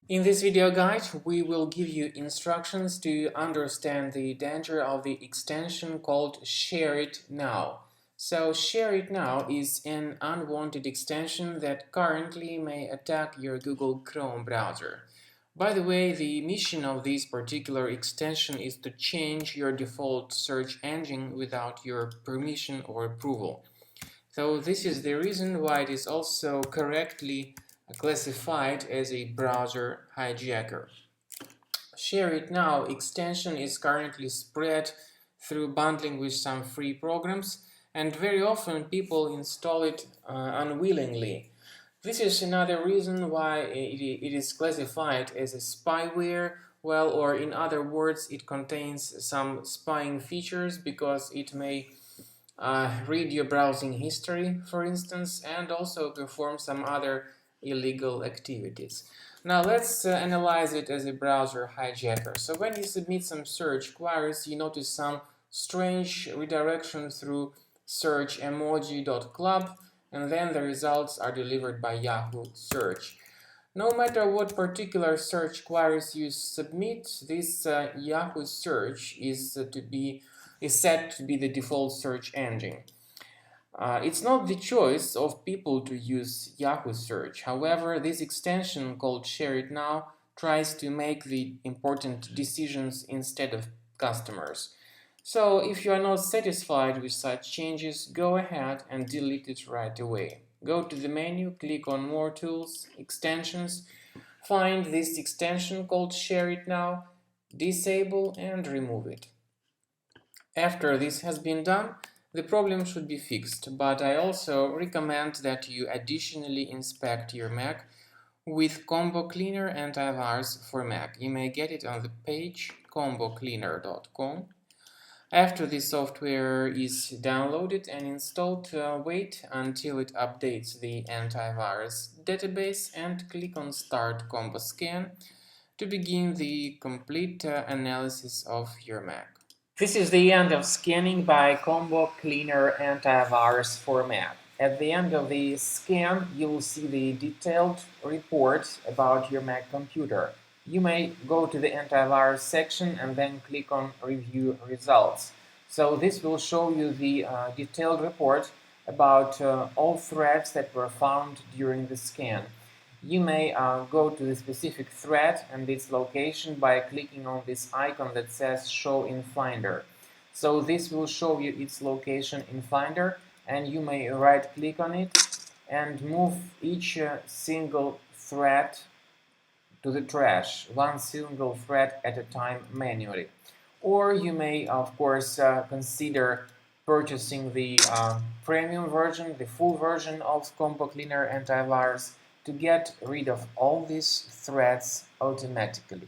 In this video guide, we will give you instructions to understand the danger of the extension called Shareit Now. So Shareit Now is an unwanted extension that currently may attack your Google Chrome browser. By the way, the mission of this particular extension is to change your default search engine without your permission or approval. So this is the reason why it is also correctly classified as a browser hijacker. Shareit Now extension is currently spread through bundling with some free programs, and very often people install it unwillingly. This is another reason why it is classified as a spyware, well, or in other words, it contains some spying features because it may read your browsing history, for instance, and also perform some other illegal activities. Now let's analyze it as a browser hijacker. So when you submit some search queries, you notice some strange redirection through search emoji.club, and then the results are delivered by Yahoo search. No matter what particular search queries you submit, this Yahoo search is set to be the default search engine. It's not the choice of people to use Yahoo search. However, this extension called Shareit Now tries to make the important decisions instead of customers. So if you are not satisfied with such changes, go ahead and delete it right away. Go to the menu, click on More Tools, Extensions, find this extension called Shareit Now, disable and remove it. After this has been done, the problem should be fixed, but I also recommend that you additionally inspect your Mac with Combo Cleaner Antivirus for Mac. You may get it on the page combocleaner.com. After the software is downloaded and installed, wait until it updates the antivirus database and click on Start Combo Scan to begin the complete analysis of your Mac. This is the end of scanning by Combo Cleaner Antivirus for Mac. At the end of the scan, you will see the detailed report about your Mac computer. You may go to the antivirus section and then click on Review Results. So this will show you the detailed report about all threats that were found during the scan. You may go to the specific thread and its location by clicking on this icon that says Show in Finder. So this will show you its location in Finder, and you may right-click on it and move each single thread to the trash, one single thread at a time manually. Or you may, of course, consider purchasing the premium version, the full version of Combo Cleaner Antivirus, to get rid of all these threads automatically.